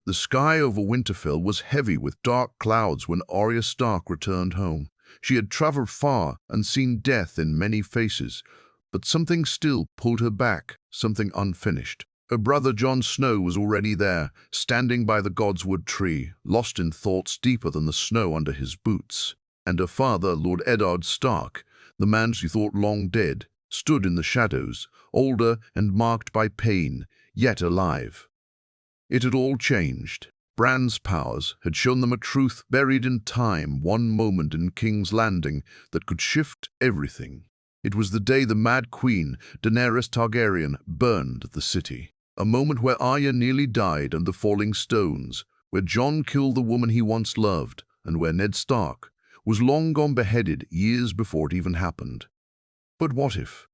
The sky over Winterfell was heavy with dark clouds when Arya Stark returned home. She had traveled far and seen death in many faces, but something still pulled her back, something unfinished. Her brother Jon Snow was already there, standing by the Godswood tree, lost in thoughts deeper than the snow under his boots. And her father, Lord Eddard Stark, the man she thought long dead, stood in the shadows, older and marked by pain, yet alive. It had all changed. Bran's powers had shown them a truth buried in time, one moment in King's Landing that could shift everything. It was the day the Mad Queen, Daenerys Targaryen, burned the city. A moment where Arya nearly died under falling stones, where Jon killed the woman he once loved, and where Ned Stark was long gone beheaded years before it even happened. But what if?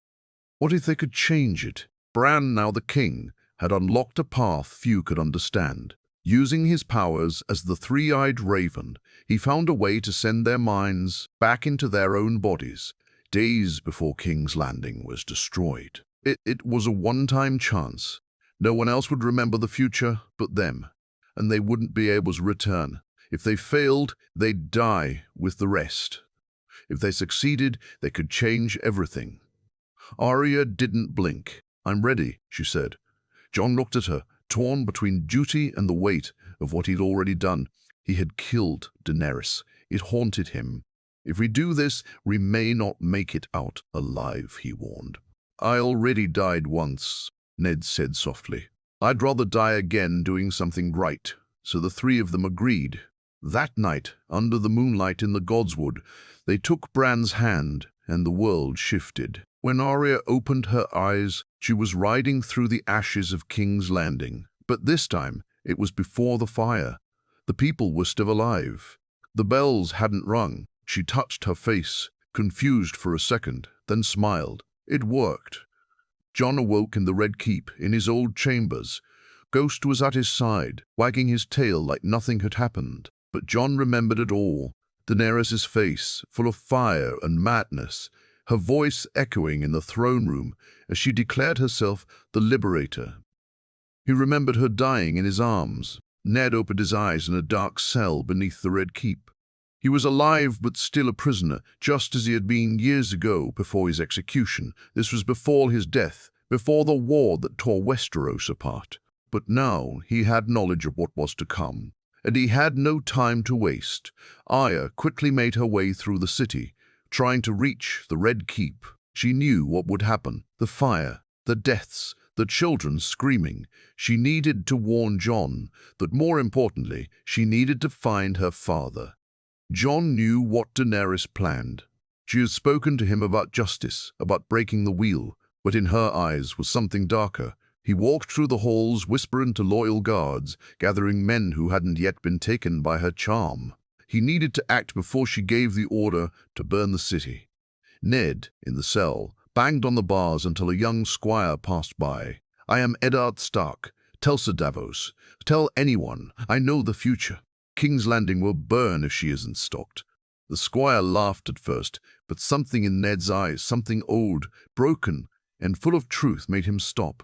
What if they could change it? Bran, now the king, had unlocked a path few could understand. Using his powers as the three-eyed raven, he found a way to send their minds back into their own bodies, days before King's Landing was destroyed. It was a one-time chance. No one else would remember the future but them, and they wouldn't be able to return. If they failed, they'd die with the rest. If they succeeded, they could change everything. Arya didn't blink. "I'm ready," she said. Jon looked at her, torn between duty and the weight of what he'd already done. He had killed Daenerys. It haunted him. "If we do this, we may not make it out alive," he warned. "I already died once," Ned said softly. "I'd rather die again doing something right." So the three of them agreed. That night, under the moonlight in the Godswood, they took Bran's hand, and the world shifted. When Arya opened her eyes, she was riding through the ashes of King's Landing. But this time, it was before the fire. The people were still alive. The bells hadn't rung. She touched her face, confused for a second, then smiled. It worked. Jon awoke in the Red Keep, in his old chambers. Ghost was at his side, wagging his tail like nothing had happened. But Jon remembered it all. Daenerys' face, full of fire and madness, her voice echoing in the throne room as she declared herself the liberator. He remembered her dying in his arms. Ned opened his eyes in a dark cell beneath the Red Keep. He was alive but still a prisoner, just as he had been years ago before his execution. This was before his death, before the war that tore Westeros apart. But now he had knowledge of what was to come, and he had no time to waste. Arya quickly made her way through the city, trying to reach the Red Keep. She knew what would happen: the fire, the deaths, the children screaming. She needed to warn Jon, but more importantly, she needed to find her father. Jon knew what Daenerys planned. She had spoken to him about justice, about breaking the wheel, but in her eyes was something darker. He walked through the halls, whispering to loyal guards, gathering men who hadn't yet been taken by her charm. He needed to act before she gave the order to burn the city. Ned, in the cell, banged on the bars until a young squire passed by. "I am Eddard Stark. Tell Sir Davos. Tell anyone. I know the future. King's Landing will burn if she isn't stopped." The squire laughed at first, but something in Ned's eyes, something old, broken, and full of truth, made him stop.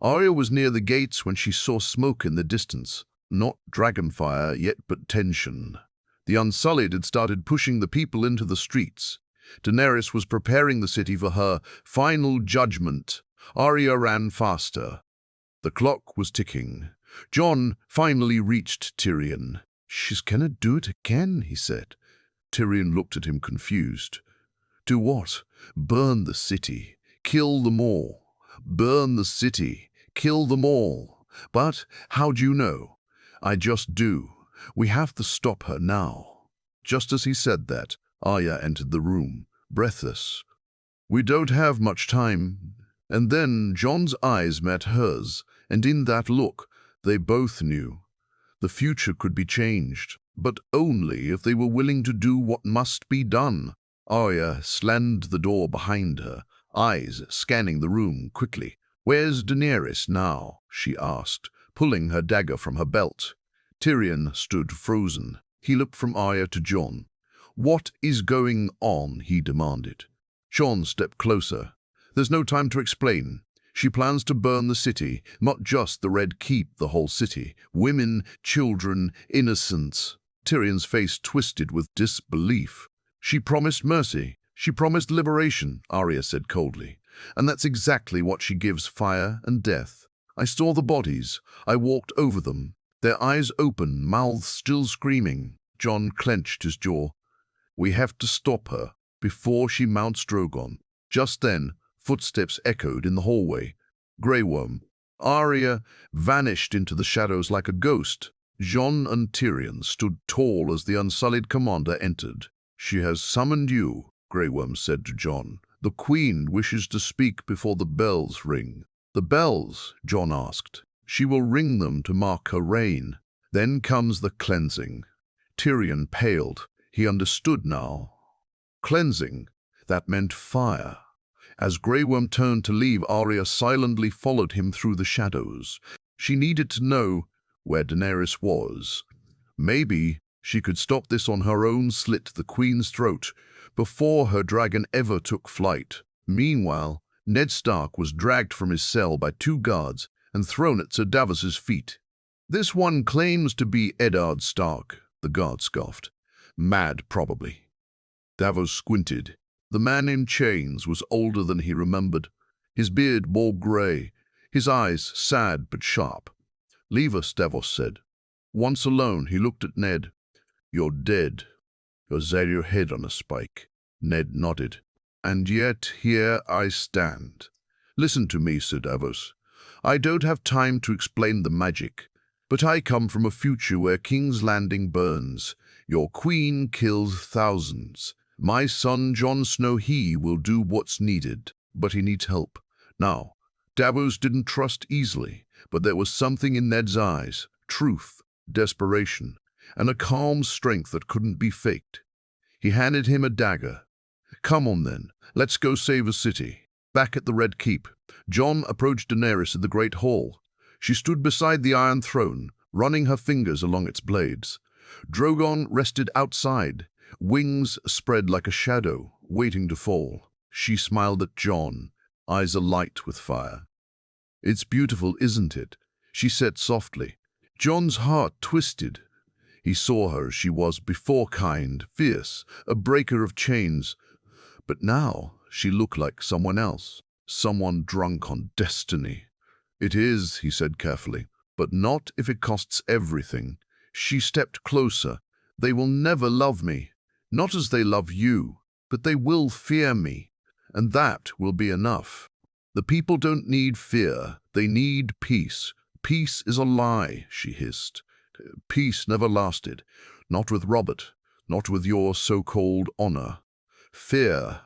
Arya was near the gates when she saw smoke in the distance. Not dragonfire yet, but tension. The Unsullied had started pushing the people into the streets. Daenerys was preparing the city for her final judgment. Arya ran faster. The clock was ticking. Jon finally reached Tyrion. "She's gonna do it again," he said. Tyrion looked at him confused. "Do what?" "Burn the city. Kill them all. Burn the city. Kill them all." "But how do you know?" "I just do. We have to stop her now." Just as he said that, Arya entered the room, breathless. "We don't have much time." And then Jon's eyes met hers, and in that look, they both knew. The future could be changed, but only if they were willing to do what must be done. Arya slammed the door behind her, eyes scanning the room quickly. "Where's Daenerys now?" she asked, pulling her dagger from her belt. Tyrion stood frozen. He looked from Arya to Jon. "What is going on?" he demanded. Jon stepped closer. "There's no time to explain. She plans to burn the city, not just the Red Keep, the whole city. Women, children, innocents. Tyrion's face twisted with disbelief. She promised mercy. She promised liberation, Arya said coldly. And that's exactly what she gives, fire and death. I saw the bodies. I walked over them. Their eyes open, mouths still screaming. Jon clenched his jaw. We have to stop her before she mounts Drogon. Just then, footsteps echoed in the hallway. Grey Worm. Arya vanished into the shadows like a ghost. Jon and Tyrion stood tall as the unsullied commander entered. She has summoned you, Grey Worm said to Jon. The Queen wishes to speak before the bells ring. The bells? Jon asked. She will ring them to mark her reign. Then comes the cleansing. Tyrion paled. He understood now. Cleansing. That meant fire. As Grey Worm turned to leave, Arya silently followed him through the shadows. She needed to know where Daenerys was. Maybe she could stop this on her own, slit the Queen's throat, before her dragon ever took flight. Meanwhile, Ned Stark was dragged from his cell by 2 guards and thrown at Sir Davos's feet. This one claims to be Eddard Stark, the guard scoffed. Mad, probably. Davos squinted. The man in chains was older than he remembered, his beard more grey, his eyes sad but sharp. Leave us, Davos said. Once alone, he looked at Ned. You're dead. You're your head on a spike. Ned nodded. And yet here I stand. Listen to me, Sir Davos. I don't have time to explain the magic, but I come from a future where King's Landing burns. Your queen kills thousands. My son, Jon Snow, he will do what's needed, but he needs help. Now, Davos didn't trust easily, but there was something in Ned's eyes, truth, desperation, and a calm strength that couldn't be faked. He handed him a dagger. Come on then, let's go save a city. Back at the Red Keep, Jon approached Daenerys in the Great Hall. She stood beside the Iron Throne, running her fingers along its blades. Drogon rested outside, wings spread like a shadow, waiting to fall. She smiled at Jon, eyes alight with fire. It's beautiful, isn't it? She said softly. Jon's heart twisted. He saw her as she was before, kind, fierce, a breaker of chains. But now she looked like someone else, someone drunk on destiny. It is, he said carefully, but not if it costs everything. She stepped closer. They will never love me, not as they love you, but they will fear me, and that will be enough. The people don't need fear, they need peace. Peace is a lie, she hissed. Peace never lasted, not with Robert, not with your so-called honor. Fear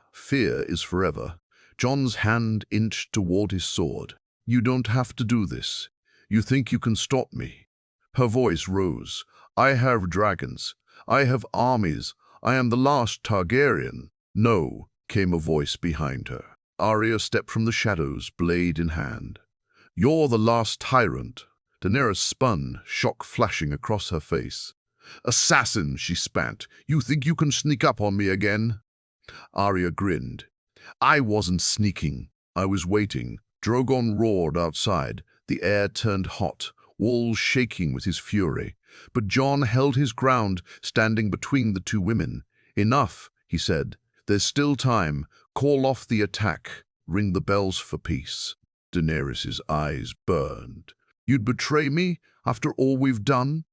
is forever. Jon's hand inched toward his sword. You don't have to do this. You think you can stop me? Her voice rose. I have dragons. I have armies. I am the last Targaryen. No, came a voice behind her. Arya stepped from the shadows, blade in hand. You're the last tyrant. Daenerys spun, shock flashing across her face. Assassin, she spat. You think you can sneak up on me again? Arya grinned. I wasn't sneaking. I was waiting. Drogon roared outside. The air turned hot, walls shaking with his fury. But Jon held his ground, standing between the 2 women. Enough, he said. There's still time. Call off the attack. Ring the bells for peace. Daenerys' eyes burned. You'd betray me after all we've done?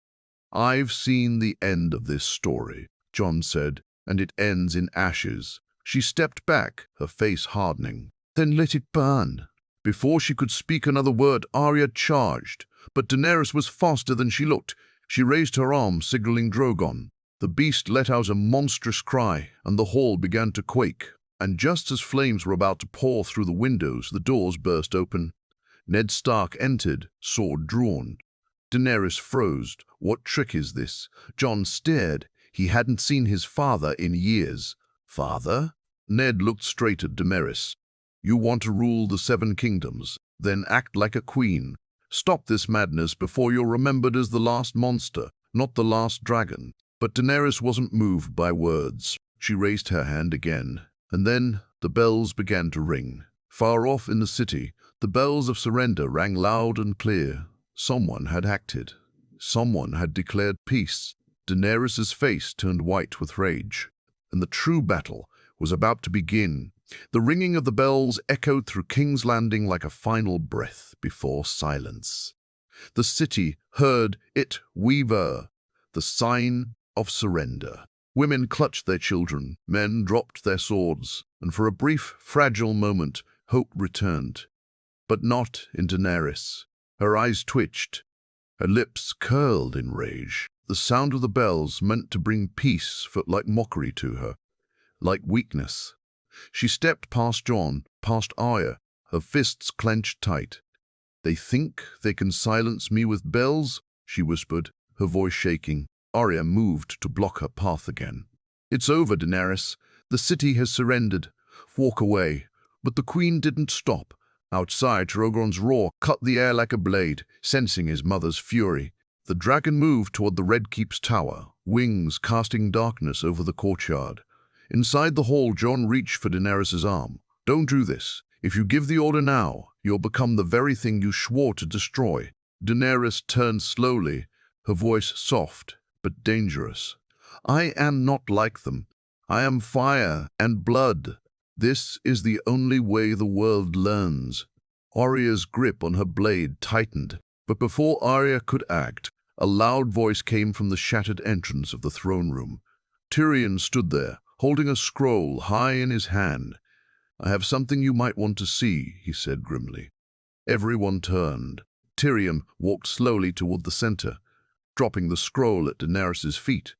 I've seen the end of this story, Jon said, and it ends in ashes. She stepped back, her face hardening. Then let it burn. Before she could speak another word, Arya charged, but Daenerys was faster than she looked. She raised her arm, signaling Drogon. The beast let out a monstrous cry, and the hall began to quake. And just as flames were about to pour through the windows, the doors burst open. Ned Stark entered, sword drawn. Daenerys froze. What trick is this? Jon stared. He hadn't seen his father in years. Father? Ned looked straight at Daenerys. You want to rule the 7 kingdoms, then act like a queen. Stop this madness before you're remembered as the last monster, not the last dragon. But Daenerys wasn't moved by words. She raised her hand again, and then the bells began to ring. Far off in the city, The bells of surrender rang loud and clear. Someone had acted. Someone had declared peace. Daenerys's face turned white with rage, and the true battle was about to begin. The ringing of the bells echoed through King's Landing like a final breath before silence. The city heard it weaver, the sign of surrender. Women clutched their children, men dropped their swords, and for a brief, fragile moment, hope returned. But not in Daenerys. Her eyes twitched, her lips curled in rage. The sound of the bells meant to bring peace felt like mockery to her, like weakness. She stepped past Jon, past Arya, her fists clenched tight. "They think they can silence me with bells?" she whispered, her voice shaking. Arya moved to block her path again. "It's over, Daenerys. The city has surrendered. Walk away." But the queen didn't stop. Outside, Drogon's roar cut the air like a blade, sensing his mother's fury. The dragon moved toward the Red Keep's tower, wings casting darkness over the courtyard. Inside the hall, Jon reached for Daenerys' arm. "Don't do this. If you give the order now, you'll become the very thing you swore to destroy." Daenerys turned slowly, her voice soft but dangerous. "I am not like them. I am fire and blood. This is the only way the world learns." Arya's grip on her blade tightened, but before Arya could act, a loud voice came from the shattered entrance of the throne room. Tyrion stood there, holding a scroll high in his hand. "I have something you might want to see," he said grimly. Everyone turned. Tyrion walked slowly toward the center, dropping the scroll at Daenerys' feet.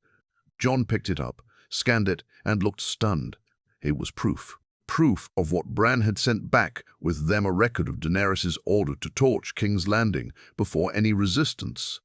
Jon picked it up, scanned it, and looked stunned. It was proof. Proof of what Bran had sent back, with them a record of Daenerys' order to torch King's Landing before any resistance.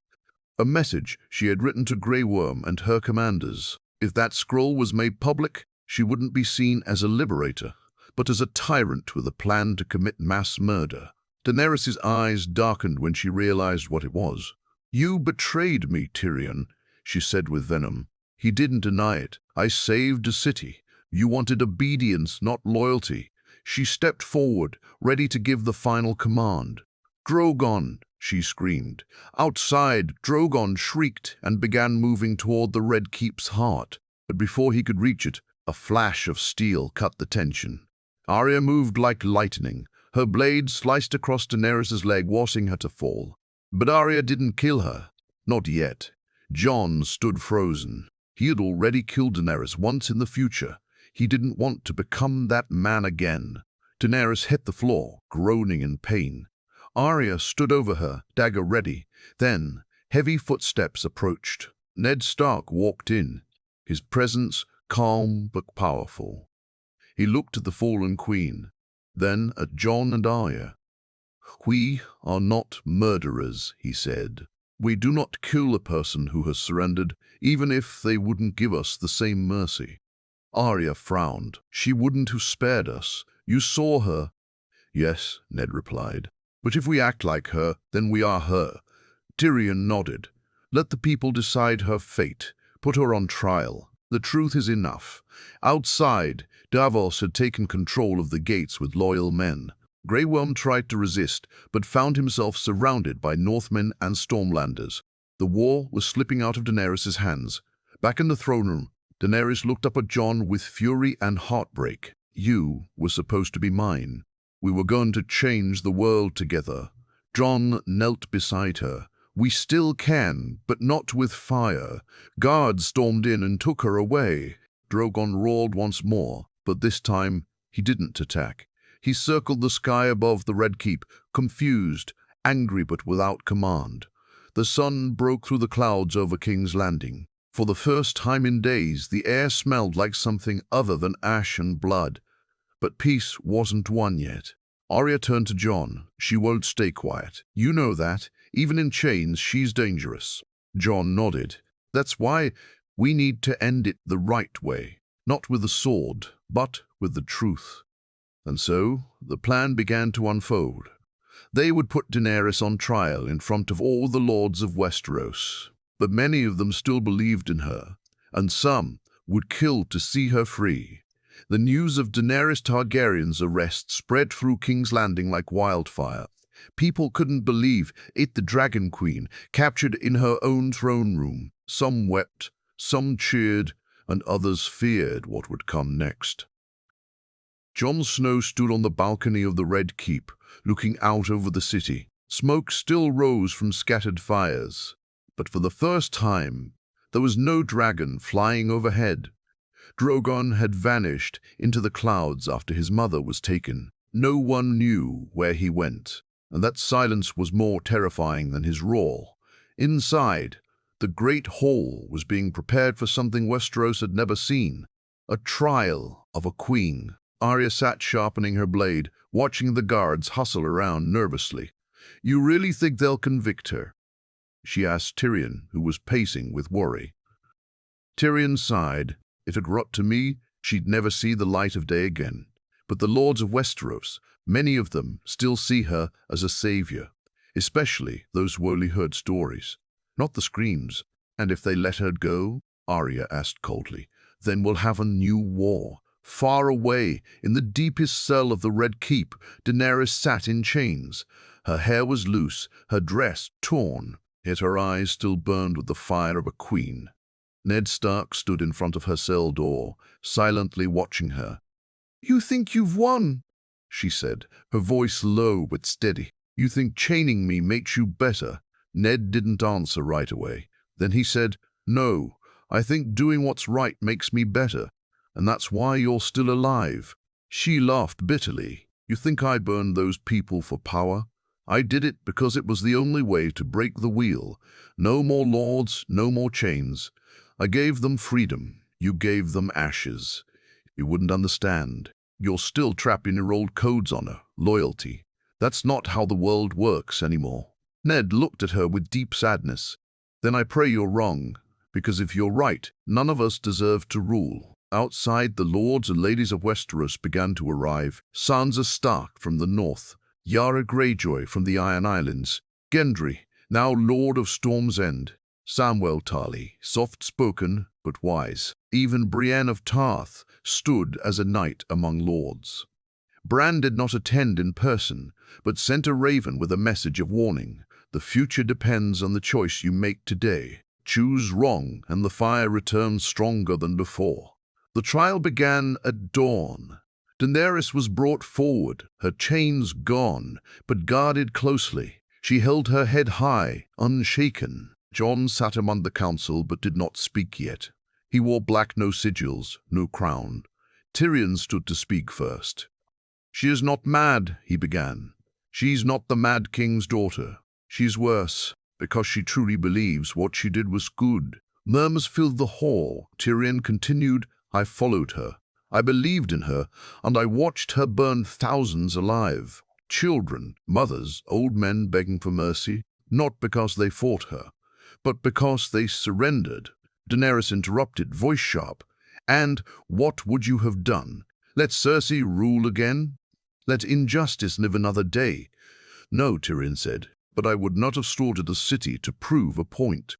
A message she had written to Grey Worm and her commanders. If that scroll was made public, she wouldn't be seen as a liberator, but as a tyrant with a plan to commit mass murder. Daenerys' eyes darkened when she realized what it was. "You betrayed me, Tyrion," she said with venom. He didn't deny it. "I saved a city. You wanted obedience, not loyalty." She stepped forward, ready to give the final command. "Drogon!" she screamed. Outside, Drogon shrieked and began moving toward the Red Keep's heart. But before he could reach it, a flash of steel cut the tension. Arya moved like lightning. Her blade sliced across Daenerys' leg, forcing her to fall. But Arya didn't kill her. Not yet. Jon stood frozen. He had already killed Daenerys once in the future. He didn't want to become that man again. Daenerys hit the floor, groaning in pain. Arya stood over her, dagger ready. Then, heavy footsteps approached. Ned Stark walked in, his presence calm but powerful. He looked at the fallen queen, then at Jon and Arya. "We are not murderers," he said. "We do not kill a person who has surrendered, even if they wouldn't give us the same mercy." Arya frowned. "She wouldn't have spared us. You saw her." "Yes," Ned replied. "But if we act like her, then we are her." Tyrion nodded. "Let the people decide her fate. Put her on trial. The truth is enough." Outside, Davos had taken control of the gates with loyal men. Grey Worm tried to resist, but found himself surrounded by Northmen and Stormlanders. The war was slipping out of Daenerys' hands. Back in the throne room, Daenerys looked up at Jon with fury and heartbreak. "You were supposed to be mine. We were going to change the world together." Jon knelt beside her. "We still can, but not with fire." Guards stormed in and took her away. Drogon roared once more, but this time he didn't attack. He circled the sky above the Red Keep, confused, angry but without command. The sun broke through the clouds over King's Landing. For the first time in days, the air smelled like something other than ash and blood. But peace wasn't won yet. Arya turned to Jon. "She won't stay quiet. You know that. Even in chains, she's dangerous." Jon nodded. "That's why we need to end it the right way. Not with the sword, but with the truth." And so the plan began to unfold. They would put Daenerys on trial in front of all the lords of Westeros. But many of them still believed in her, and some would kill to see her free. The news of Daenerys Targaryen's arrest spread through King's Landing like wildfire. People couldn't believe it, the Dragon Queen, captured in her own throne room. Some wept, some cheered, and others feared what would come next. Jon Snow stood on the balcony of the Red Keep, looking out over the city. Smoke still rose from scattered fires, but for the first time, there was no dragon flying overhead. Drogon had vanished into the clouds after his mother was taken. No one knew where he went, and that silence was more terrifying than his roar. Inside, the great hall was being prepared for something Westeros had never seen, a trial of a queen. Arya sat sharpening her blade, watching the guards hustle around nervously. "You really think they'll convict her?" she asked Tyrion, who was pacing with worry. Tyrion sighed. It had rot to me she'd never see the light of day again. But the lords of Westeros, many of them, still see her as a savior, especially those who only heard stories, not the screams. "And if they let her go?" Arya asked coldly. "Then we'll have a new war." Far away, in the deepest cell of the Red Keep, Daenerys sat in chains. Her hair was loose, her dress torn, yet her eyes still burned with the fire of a queen. Ned Stark stood in front of her cell door, silently watching her. "You think you've won," she said, her voice low but steady. "You think chaining me makes you better?" Ned didn't answer right away. Then he said, "No, I think doing what's right makes me better. And that's why you're still alive." She laughed bitterly. "You think I burned those people for power? I did it because it was the only way to break the wheel. No more lords, no more chains. I gave them freedom. You gave them ashes. You wouldn't understand. You're still trapped in your old codes, honor, loyalty. That's not how the world works anymore." Ned looked at her with deep sadness. "Then I pray you're wrong, because if you're right, none of us deserve to rule." Outside, the lords and ladies of Westeros began to arrive. Sansa Stark from the north, Yara Greyjoy from the Iron Islands, Gendry, now Lord of Storm's End, Samwell Tarly, soft-spoken but wise. Even Brienne of Tarth stood as a knight among lords. Bran did not attend in person, but sent a raven with a message of warning. "The future depends on the choice you make today. Choose wrong, and the fire returns stronger than before." The trial began at dawn. Daenerys was brought forward, her chains gone, but guarded closely. She held her head high, unshaken. Jon sat among the council but did not speak yet. He wore black, no sigils, no crown. Tyrion stood to speak first. "She is not mad," he began. "She's not the Mad King's daughter. She's worse, because she truly believes what she did was good." Murmurs filled the hall. Tyrion continued, "I followed her. I believed in her, and I watched her burn thousands alive. Children, mothers, old men begging for mercy, not because they fought her, but because they surrendered." Daenerys interrupted, voice sharp. "And what would you have done? Let Cersei rule again? Let injustice live another day?" "No," Tyrion said, "but I would not have slaughtered the city to prove a point."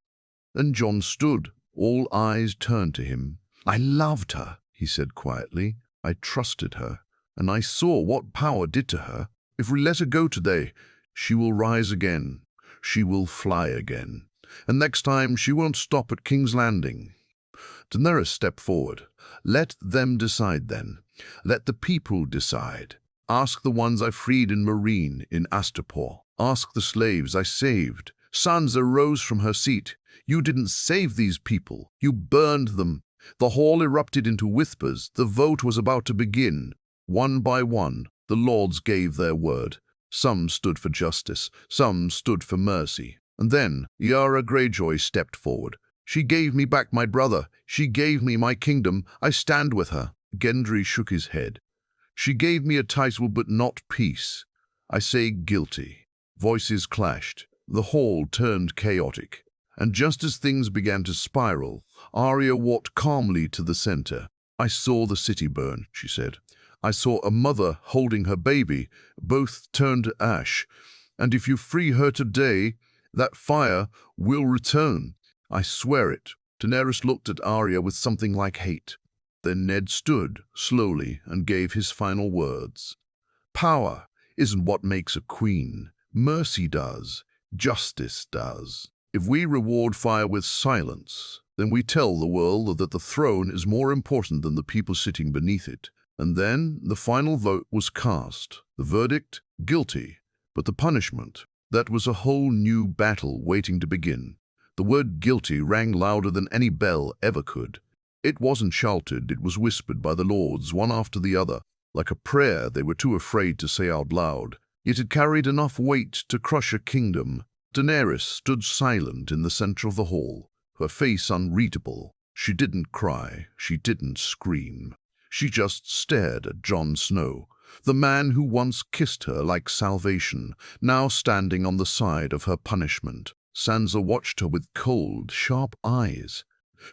And Jon stood, all eyes turned to him. "I loved her," he said quietly. "I trusted her, and I saw what power did to her. If we let her go today, she will rise again. She will fly again. And next time, she won't stop at King's Landing." Daenerys stepped forward. "Let them decide then. Let the people decide. Ask the ones I freed in Meereen, in Astapor. Ask the slaves I saved." Sansa rose from her seat. "You didn't save these people. You burned them." The hall erupted into whispers. The vote was about to begin. One by one, the lords gave their word. Some stood for justice, some stood for mercy. And then Yara Greyjoy stepped forward. "She gave me back my brother. She gave me my kingdom. I stand with her." Gendry shook his head. "She gave me a title but not peace. I say guilty." Voices clashed. The hall turned chaotic. And just as things began to spiral, Arya walked calmly to the center. "I saw the city burn," she said. "I saw a mother holding her baby. Both turned to ash. And if you free her today, that fire will return. I swear it." Daenerys looked at Arya with something like hate. Then Ned stood slowly and gave his final words. Power isn't what makes a queen. Mercy does. Justice does. If we reward fire with silence, then we tell the world that the throne is more important than the people sitting beneath it. And then the final vote was cast. The verdict, guilty. But the punishment, that was a whole new battle waiting to begin. The word guilty rang louder than any bell ever could. It wasn't shouted, it was whispered by the lords, one after the other, like a prayer they were too afraid to say out loud. Yet it carried enough weight to crush a kingdom. Daenerys stood silent in the center of the hall, her face unreadable. She didn't cry, she didn't scream. She just stared at Jon Snow, the man who once kissed her like salvation, now standing on the side of her punishment. Sansa watched her with cold, sharp eyes.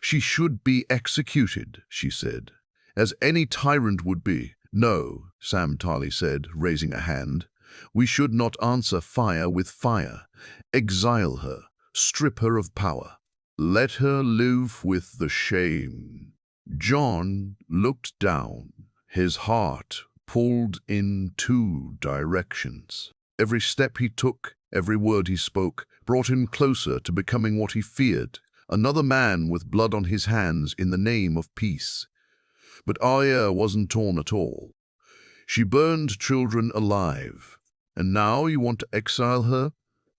She should be executed, she said, as any tyrant would be. No, Sam Tarly said, raising a hand. We should not answer fire with fire. Exile her, strip her of power. Let her live with the shame. Jon looked down, his heart pulled in two directions. Every step he took, every word he spoke, brought him closer to becoming what he feared, another man with blood on his hands in the name of peace. But Arya wasn't torn at all. She burned children alive. And now you want to exile her?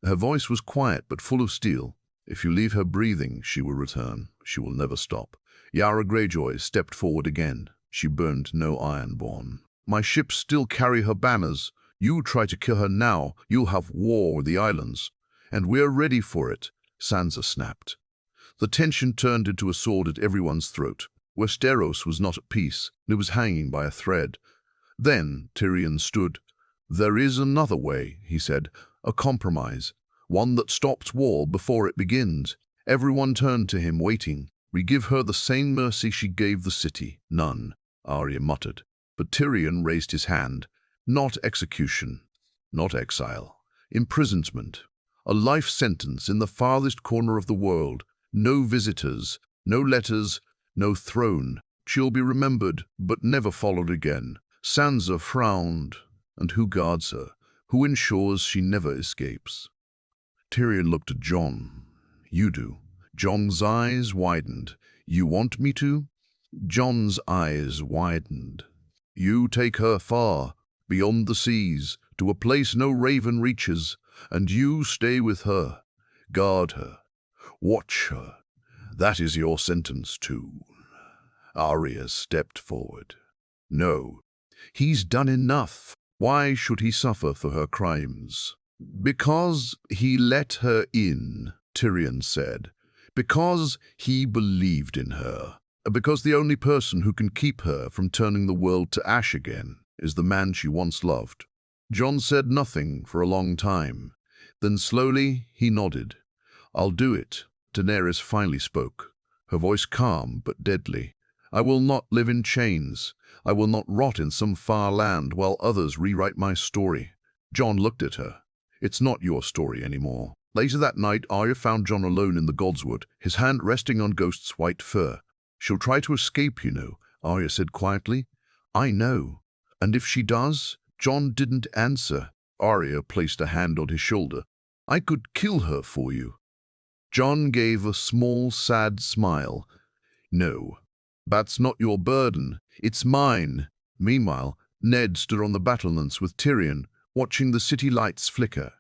Her voice was quiet but full of steel. If you leave her breathing, she will return. She will never stop. Yara Greyjoy stepped forward again. She burned no Ironborn. My ships still carry her banners. You try to kill her now, you'll have war with the islands. And we're ready for it, Sansa snapped. The tension turned into a sword at everyone's throat. Westeros was not at peace. It was hanging by a thread. Then Tyrion stood. There is another way, he said, a compromise, one that stops war before it begins. Everyone turned to him, waiting. We give her the same mercy she gave the city. None, Arya muttered. But Tyrion raised his hand. Not execution, not exile. Imprisonment. A life sentence in the farthest corner of the world. No visitors, no letters, no throne. She'll be remembered, but never followed again. Sansa frowned. And who guards her? Who ensures she never escapes? Tyrion looked at Jon. You do. Jon's eyes widened. You want me to? Jon's eyes widened. You take her far, beyond the seas, to a place no raven reaches, and you stay with her. Guard her. Watch her. That is your sentence too. Arya stepped forward. No, he's done enough. Why should he suffer for her crimes? Because he let her in, Tyrion said. Because he believed in her. Because the only person who can keep her from turning the world to ash again is the man she once loved. Jon said nothing for a long time. Then slowly he nodded. I'll do it. Daenerys finally spoke, her voice calm but deadly. I will not live in chains. I will not rot in some far land while others rewrite my story. Jon looked at her. It's not your story anymore. Later that night, Arya found Jon alone in the Godswood, his hand resting on Ghost's white fur. She'll try to escape, you know, Arya said quietly. I know. And if she does? Jon didn't answer. Arya placed a hand on his shoulder. I could kill her for you. Jon gave a small, sad smile. No, that's not your burden. It's mine. Meanwhile, Ned stood on the battlements with Tyrion, watching the city lights flicker.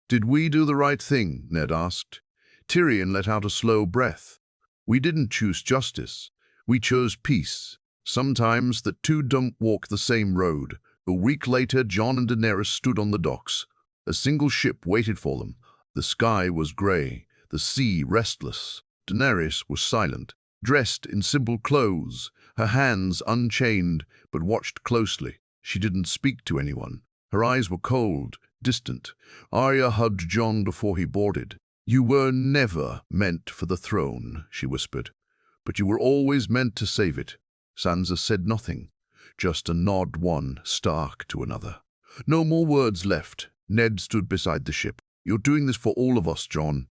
Did we do the right thing? Ned asked. Tyrion let out a slow breath. We didn't choose justice. We chose peace. Sometimes the two don't walk the same road. A week later, Jon and Daenerys stood on the docks. A single ship waited for them. The sky was grey, the sea restless. Daenerys was silent, dressed in simple clothes, her hands unchained, but watched closely. She didn't speak to anyone. Her eyes were cold, distant. Arya hugged Jon before he boarded. You were never meant for the throne, she whispered, but you were always meant to save it. Sansa said nothing, just a nod one Stark to another. No more words left. Ned stood beside the ship. You're doing this for all of us, Jon.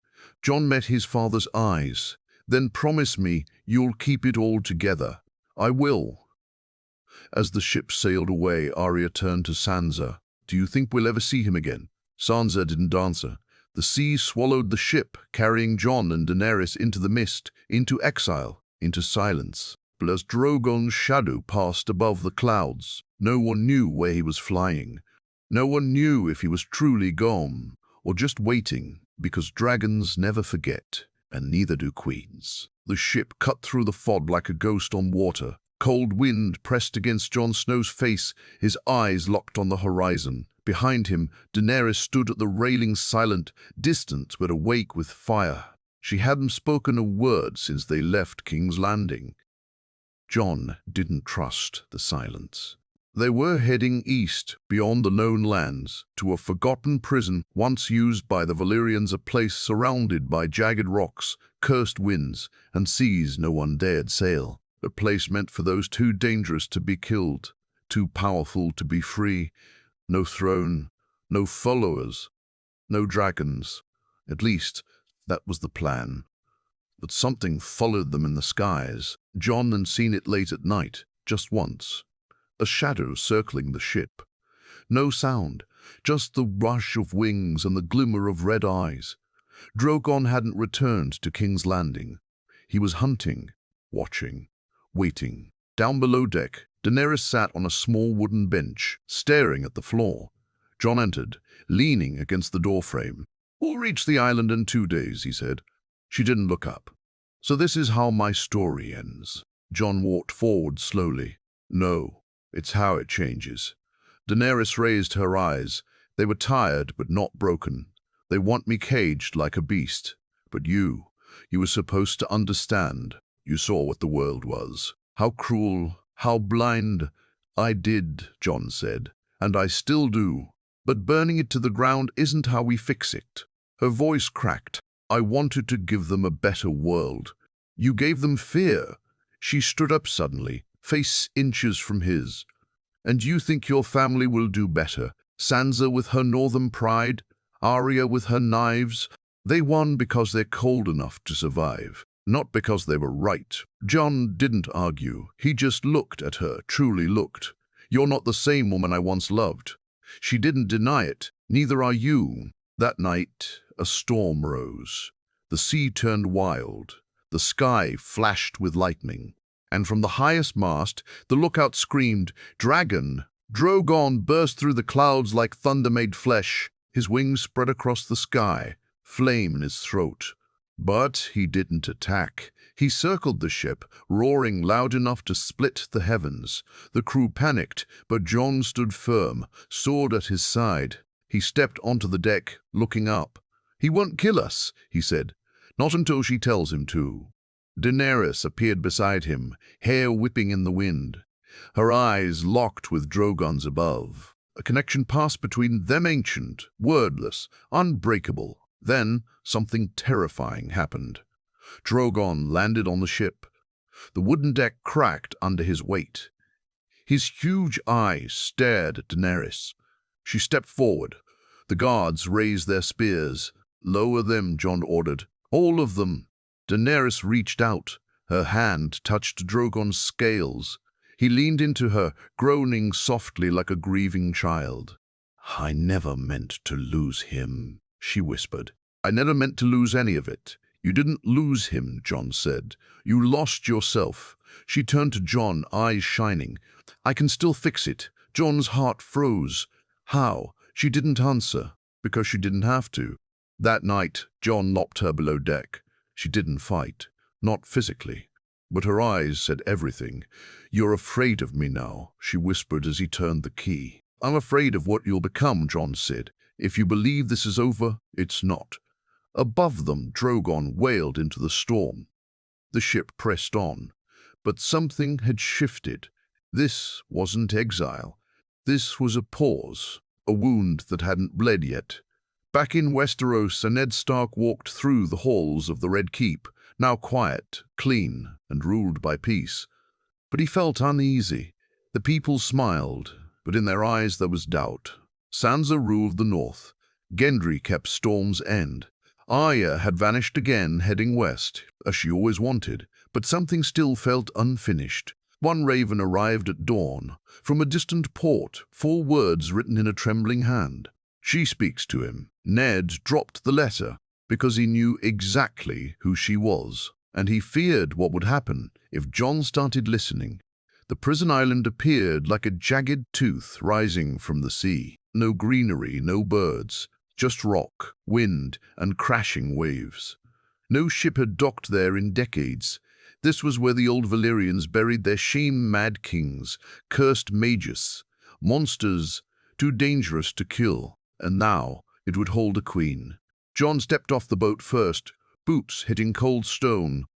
Jon met his father's eyes. Then promise me you'll keep it all together. I will. As the ship sailed away, Arya turned to Sansa. Do you think we'll ever see him again? Sansa didn't answer. The sea swallowed the ship, carrying Jon and Daenerys into the mist, into exile, into silence. But as Drogon's shadow passed above the clouds, no one knew where he was flying. No one knew if he was truly gone, or just waiting, because dragons never forget, and neither do queens. The ship cut through the fog like a ghost on water. Cold wind pressed against Jon Snow's face, his eyes locked on the horizon. Behind him, Daenerys stood at the railing, silent, distant but awake with fire. She hadn't spoken a word since they left King's Landing. Jon didn't trust the silence. They were heading east, beyond the known lands, to a forgotten prison once used by the Valyrians, a place surrounded by jagged rocks, cursed winds, and seas no one dared sail. A place meant for those too dangerous to be killed, too powerful to be free. No throne, no followers, no dragons. At least, that was the plan. But something followed them in the skies. Jon had seen it late at night, just once. A shadow circling the ship. No sound, just the rush of wings and the glimmer of red eyes. Drogon hadn't returned to King's Landing. He was hunting, watching, waiting. Down below deck, Daenerys sat on a small wooden bench, staring at the floor. Jon entered, leaning against the doorframe. "We'll reach the island in 2 days," he said. She didn't look up. "So this is how my story ends." Jon walked forward slowly. "No, it's how it changes." Daenerys raised her eyes. They were tired but not broken. "They want me caged like a beast. But you were supposed to understand. You saw what the world was. How cruel, how blind." "I did," Jon said, "and I still do. But burning it to the ground isn't how we fix it." Her voice cracked. "I wanted to give them a better world. You gave them fear." She stood up suddenly, face inches from his. "And you think your family will do better? Sansa with her northern pride, Arya with her knives. They won because they're cold enough to survive, not because they were right." Jon didn't argue. He just looked at her, truly looked. "You're not the same woman I once loved." She didn't deny it. "Neither are you." That night, a storm rose. The sea turned wild. The sky flashed with lightning. And from the highest mast, the lookout screamed, "Dragon!" Drogon burst through the clouds like thunder made flesh. His wings spread across the sky, flame in his throat. But he didn't attack. He circled the ship, roaring loud enough to split the heavens. The crew panicked, but Jon stood firm, sword at his side. He stepped onto the deck, looking up. "He won't kill us," he said. "Not until she tells him to." Daenerys appeared beside him, hair whipping in the wind. Her eyes locked with Drogon's above. A connection passed between them, ancient, wordless, unbreakable. Then something terrifying happened. Drogon landed on the ship. The wooden deck cracked under his weight. His huge eyes stared at Daenerys. She stepped forward. The guards raised their spears. "Lower them," Jon ordered. "All of them." Daenerys reached out. Her hand touched Drogon's scales. He leaned into her, groaning softly like a grieving child. "I never meant to lose him," she whispered. "I never meant to lose any of it." "You didn't lose him," Jon said. "You lost yourself." She turned to Jon, eyes shining. "I can still fix it." Jon's heart froze. "How?" She didn't answer, because she didn't have to. That night, Jon locked her below deck. She didn't fight, not physically, but her eyes said everything. "You're afraid of me now," she whispered as he turned the key. "I'm afraid of what you'll become," Jon said. "If you believe this is over, it's not." Above them, Drogon wailed into the storm. The ship pressed on, but something had shifted. This wasn't exile. This was a pause, a wound that hadn't bled yet. Back in Westeros, Ned Stark walked through the halls of the Red Keep, now quiet, clean, and ruled by peace. But he felt uneasy. The people smiled, but in their eyes there was doubt. Sansa ruled the north. Gendry kept Storm's End. Arya had vanished again, heading west, as she always wanted, but something still felt unfinished. One raven arrived at dawn, from a distant port, 4 words written in a trembling hand. She speaks to him. Ned dropped the letter because he knew exactly who she was, and he feared what would happen if Jon started listening. The prison island appeared like a jagged tooth rising from the sea. No greenery, no birds, just rock, wind, and crashing waves. No ship had docked there in decades. This was where the old Valyrians buried their shame-mad kings, cursed magus, monsters too dangerous to kill, and now it would hold a queen. Jon stepped off the boat first, boots hitting cold stone.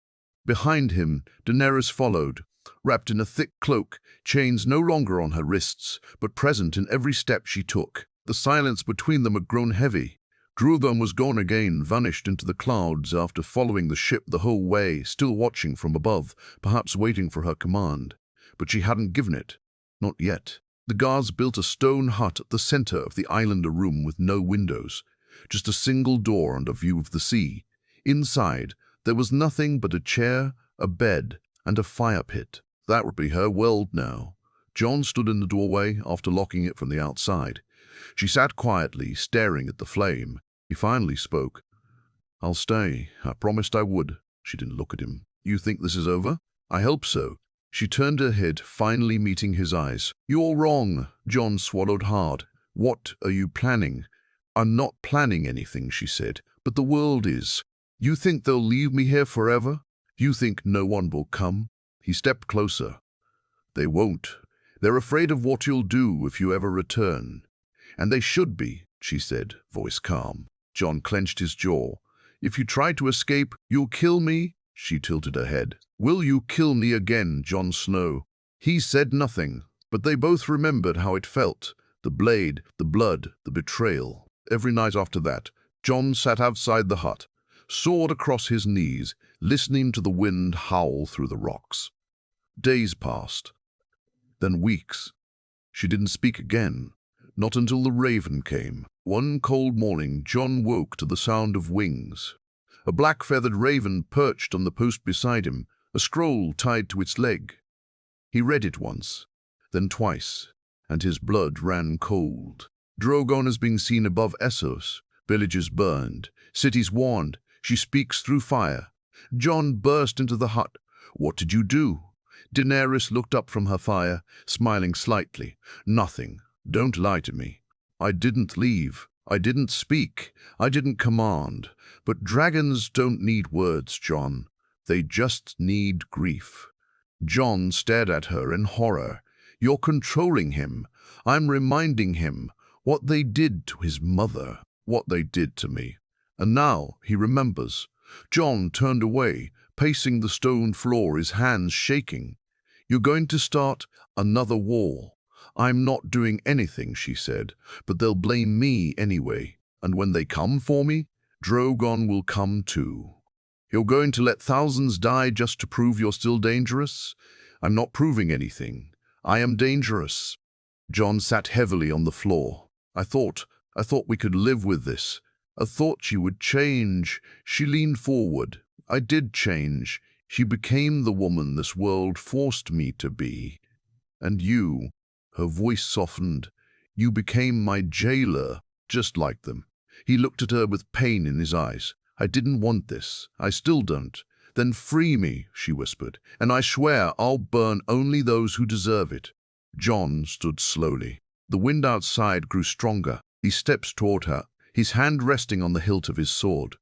Behind him, Daenerys followed, wrapped in a thick cloak, chains no longer on her wrists, but present in every step she took. The silence between them had grown heavy. Drogon was gone again, vanished into the clouds after following the ship the whole way, still watching from above, perhaps waiting for her command. But she hadn't given it. Not yet. The guards built a stone hut at the center of the island, a room with no windows, just a single door and a view of the sea. Inside, there was nothing but a chair, a bed, and a fire pit. That would be her world now. Jon stood in the doorway after locking it from the outside. She sat quietly, staring at the flame. He finally spoke. "I'll stay. I promised I would." She didn't look at him. "You think this is over?" "I hope so." She turned her head, finally meeting his eyes. "You're wrong." Jon swallowed hard. "What are you planning?" "I'm not planning anything," she said, "but the world is. You think they'll leave me here forever? You think no one will come?" He stepped closer. "They won't. They're afraid of what you'll do if you ever return. And they should be," she said, voice calm. Jon clenched his jaw. "If you try to escape, you'll kill me?" She tilted her head. "Will you kill me again, Jon Snow?" He said nothing, but they both remembered how it felt. The blade, the blood, the betrayal. Every night after that, Jon sat outside the hut, sword across his knees, listening to the wind howl through the rocks. Days passed. Then weeks. She didn't speak again. Not until the raven came. One cold morning, Jon woke to the sound of wings. A black-feathered raven perched on the post beside him, a scroll tied to its leg. He read it once, then twice, and his blood ran cold. "Drogon has been seen above Essos. Villages burned, cities warned. She speaks through fire." Jon burst into the hut. "What did you do?" Daenerys looked up from her fire, smiling slightly. "Nothing. Don't lie to me. I didn't leave. I didn't speak. I didn't command. But dragons don't need words, Jon. They just need grief." Jon stared at her in horror. "You're controlling him. I'm reminding him what they did to his mother, what they did to me. And now he remembers." Jon turned away, pacing the stone floor, his hands shaking. "You're going to start another war." "I'm not doing anything," she said, "but they'll blame me anyway. And when they come for me, Drogon will come too. You're going to let thousands die just to prove you're still dangerous?" "I'm not proving anything. I am dangerous." Jon sat heavily on the floor. I thought we could live with this. I thought you would change." She leaned forward. "I did change. She became the woman this world forced me to be. And you," her voice softened, "you became my jailer, just like them." He looked at her with pain in his eyes. "I didn't want this. I still don't." "Then free me," she whispered, "and I swear I'll burn only those who deserve it." Jon stood slowly. The wind outside grew stronger. He stepped toward her, his hand resting on the hilt of his sword.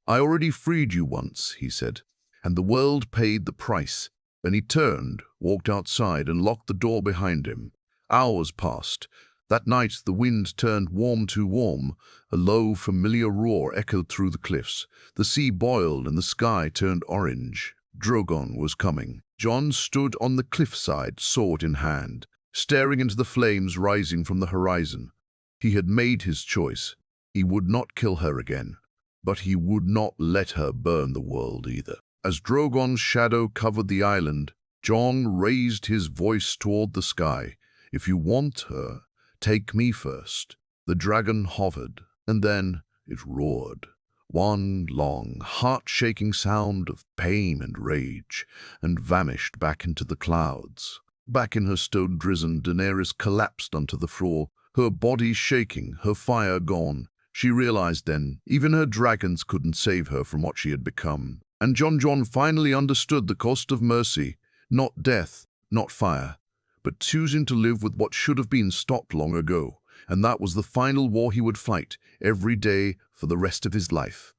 "I already freed you once," he said, "and the world paid the price." Then he turned, walked outside, and locked the door behind him. Hours passed. That night the wind turned warm too warm. A low, familiar roar echoed through the cliffs. The sea boiled and the sky turned orange. Drogon was coming. Jon stood on the cliffside, sword in hand, staring into the flames rising from the horizon. He had made his choice. He would not kill her again, but he would not let her burn the world either. As Drogon's shadow covered the island, Jon raised his voice toward the sky. "If you want her, take me first." The dragon hovered, and then it roared. One long, heart-shaking sound of pain and rage, and vanished back into the clouds. Back in her stone prison, Daenerys collapsed onto the floor, her body shaking, her fire gone. She realized then, even her dragons couldn't save her from what she had become. And John finally understood the cost of mercy, not death, not fire, but choosing to live with what should have been stopped long ago. And that was the final war he would fight, every day for the rest of his life.